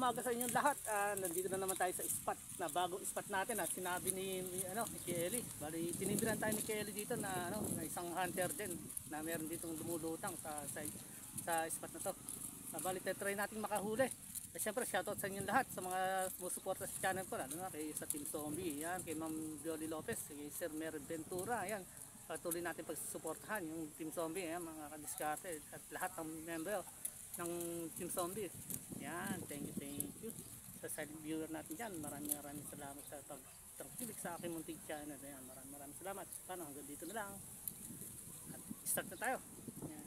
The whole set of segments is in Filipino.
umaga sa inyong lahat. Nandito na naman tayo sa spot na bagong spot natin at sinabi ni Kelly. Bali tinimbiran tayo ni Kelly dito na na isang hunter din na meron ditong lumulutang sa spot na to. Bali try nating makahuli. At syempre shoutout sa inyong lahat sa mga sumusuporta sa channel ko, lalo na kay sa Team Zombie, yan, kay Ma'am Violi Lopez, kay Sir Mer Ventura, yan. Patuloy natin pagsusuportahan yung Team Zombie, yan, mga kadiskarte at lahat ng member ng Team Zombie. Yan, thank you. Sa silent viewer natin dyan, maraming salamat sa pagtangkilik sa aking munting channel. Yan, maraming salamat. Paano, hanggang dito na lang. At start na tayo. Yan.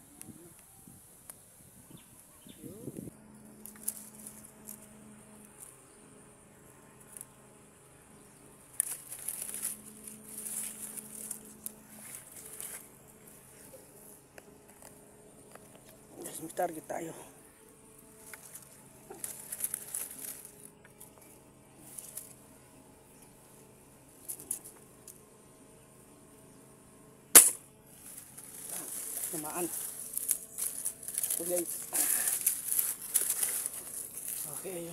May target tayo. Tumaan. So guys. Okay.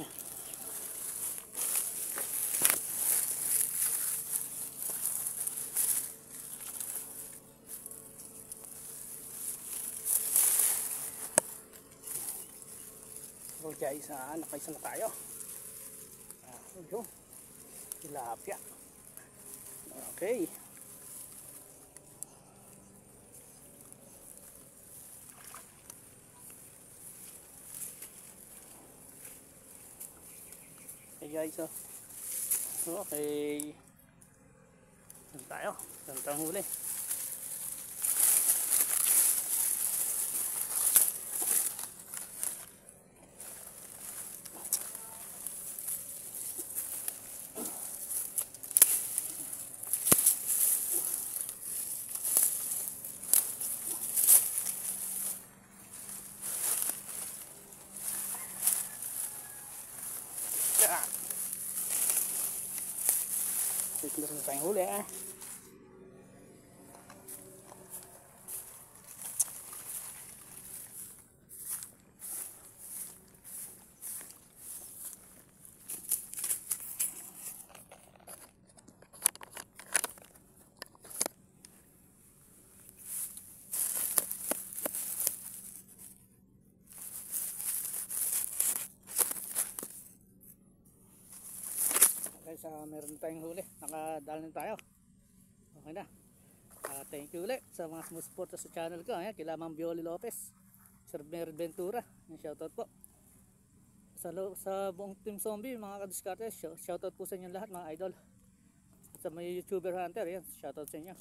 So guys, nakaisa na tayo. Tilapia. Okay. Hey guys, okay. Saan tayo? Saan tayong huli? Meron na tayong huli guys, meron tayong huli, nakadala na tayo. Okay na. Thank you ulit sa mga sumusuporta sa channel ko. Ayan, kila Ma'am Violi Lopez, Sir Mer Ventura, shoutout po sa buong Team Zombie, mga kadiskarte. Shoutout po sa inyo lahat, mga idol. Sa mga YouTuber hunter, yan, shoutout sa inyo.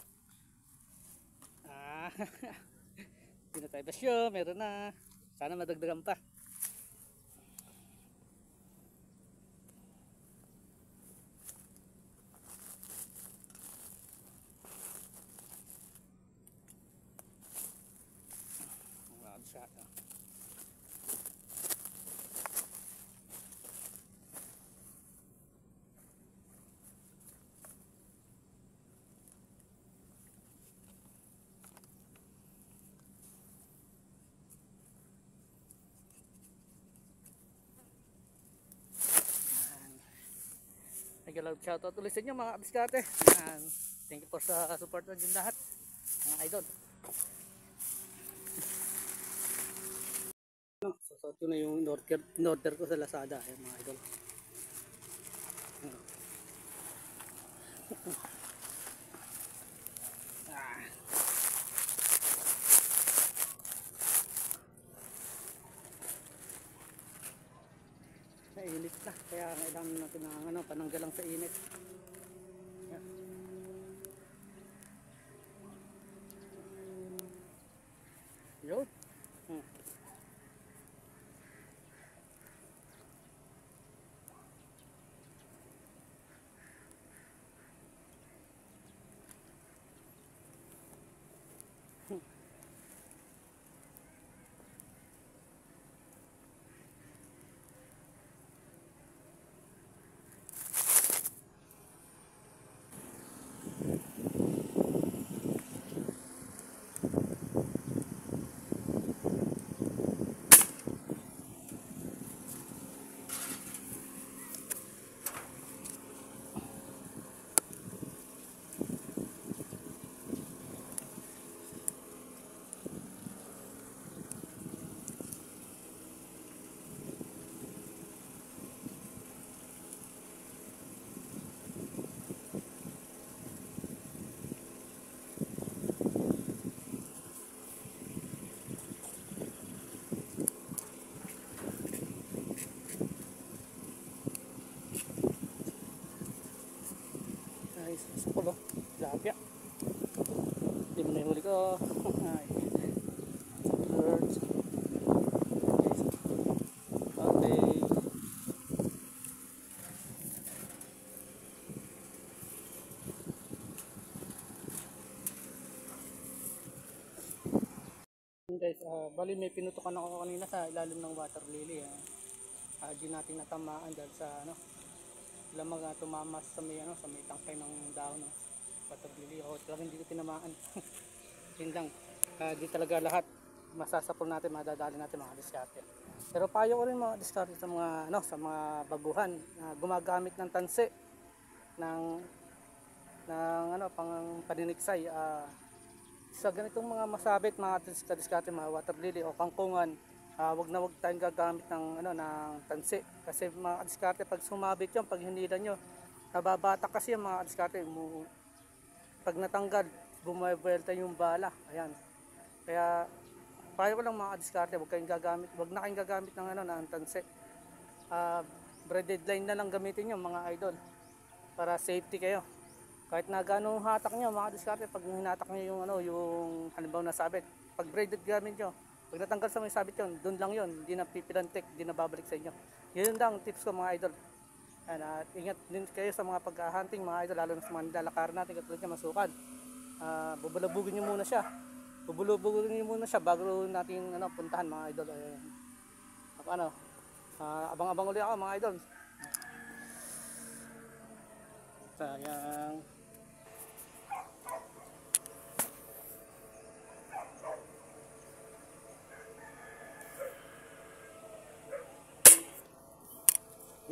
Hindi na tayo basyo, meron na. Sana madagdagan pa. Shot. Shoutout ulit sa inyo, mga kabiskate. Thank you for sa support ng lahat, mga idol. So ito na yung in-order ko sa Lazada, mga idol. Init na, kaya kailangan natin ng pananggalang sa init. Yan. Yun. Guys, bali may pinutukan ako kanina sa ilalim ng water lily. Di natin natamaan dahil sa ano, lamang tumamas sa may ano, sa may tangkay ng daon ng water lily. Talagang hindi ko tinamaan. Yun lang. Di talaga lahat masasapol natin, madadali natin mga diskarte. Pero payo ko rin mga diskarte sa mga ano, sa mga baguhan na gumagamit ng tansi ng ano, pang paniniksay. Sa ganitong mga masabit, mga diskarte, mga water lily o kangkungan, wag tayong gagamit ng ano, ng tansi. Kasi mga diskarte, pag sumabit yun, pag hinila nyo, nababatak kasi yung mga diskarte. Pag natanggal, bumabuelta yung bala. Ayan. Kaya payo ko lang mga diskarte, wag na kayong gagamit ng ano, ng tansi. Braided line na lang gamitin nyo mga idol para safety kayo. Kahit na gano'ng hatak nyo mga diskarte, pag hinatak nyo yung ano, yung halimbawa na sabit, pag braided gamit nyo, pag natanggal sa may sabit yun, doon lang yun, hindi na pipilantik, hindi na babalik sa inyo. Yun lang tips ko mga idol. At ingat din kayo sa mga pag-hunting mga idol, lalo na sa mga nilalakaran natin katulad niya masukad. Bubulabugin nyo muna siya. Bubulabugin nyo muna siya bago natin ano, puntahan mga idol. Abang-abang ulit ako mga idol. Sayang.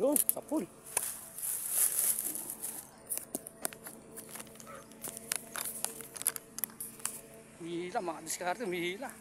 Yun, sapul. Mihila mga diskarte, mihila.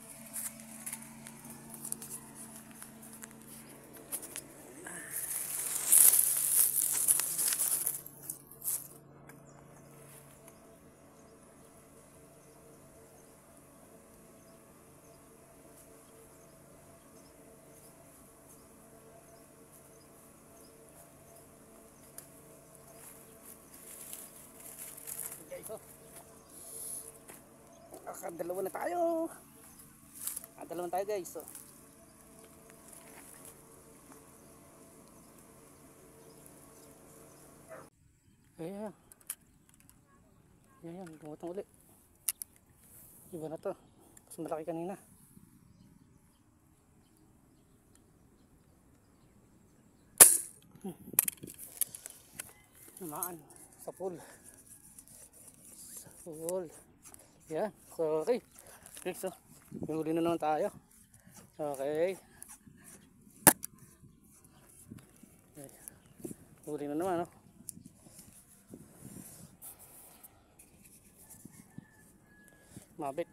Dalawa na tayo. Dalawa na tayo guys. Ayan. Ayan, gumutong ulit. Iba na to. Mas malaki kanina. Namaan. Sapul. Yan. So, okay. Okay, so, huli na naman tayo. Okay. Huli na naman, no? Mabit.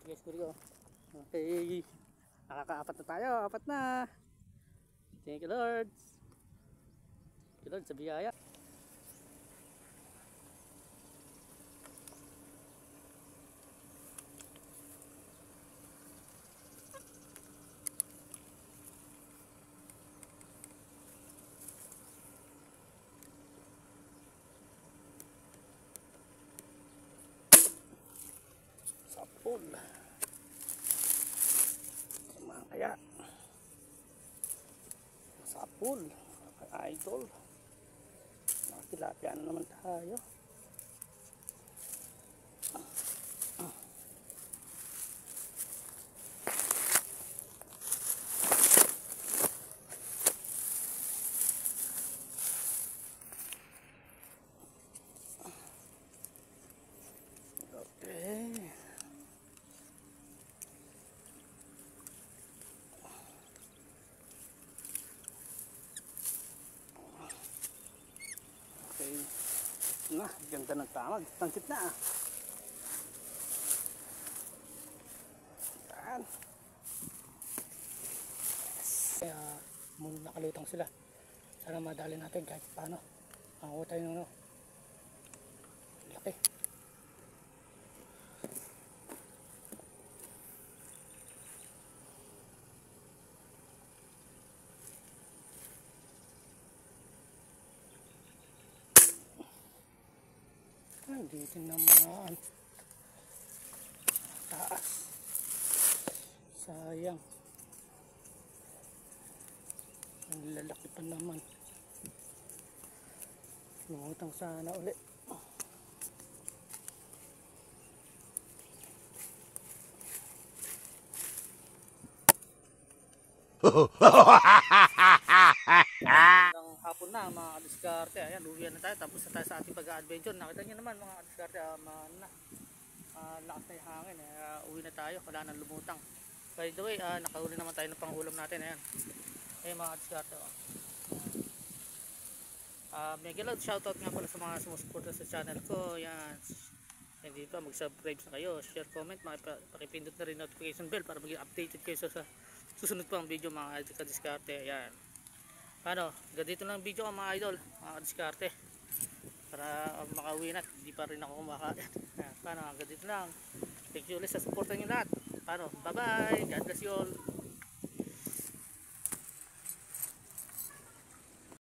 Guys, ko. Okay. Nakakaapat na tayo. Apat na. Thank you Lord. Thank you Lord sa biyaya. Sapul. Kaya sapul idol, tilapia na naman tayo. Na, ganda ng tamag. Tangkit na. Yan. nakalutang sila. Sana madali natin kahit paano. Makakuha tayo ng ano. Laki. Ay, dito naman. Taas. Sayang. Ang lalaki pa naman. Lumutang sana ulit. Ng hapon na mga kadiskarte. Ayan, uwi na tayo. Tapos na tayo sa ating pag-adventure. Nakita nyo naman mga kadiskarte. Lakas na yung hangin. Uwi na tayo. Wala nang lumutang. By the way, nakauli naman tayo ng pangulam natin. Ayan. Ayan mga kadiskarte. Mega loud shoutout nga pala sa mga sumusuporta sa channel ko. Yan. Hindi pa mag-subscribe na kayo, share, comment, pakipindot na rin notification bell para maging updated kayo sa susunod pang video mga kadiskarte. Ayan. Paano? Ganito lang video mga idol, mga kadiskarte. Para makauwi na, hindi pa rin ako kumakain. Paano? Ganito lang. Thank you ulit sa suporta niyo lahat. Paano? Bye bye. God bless you all.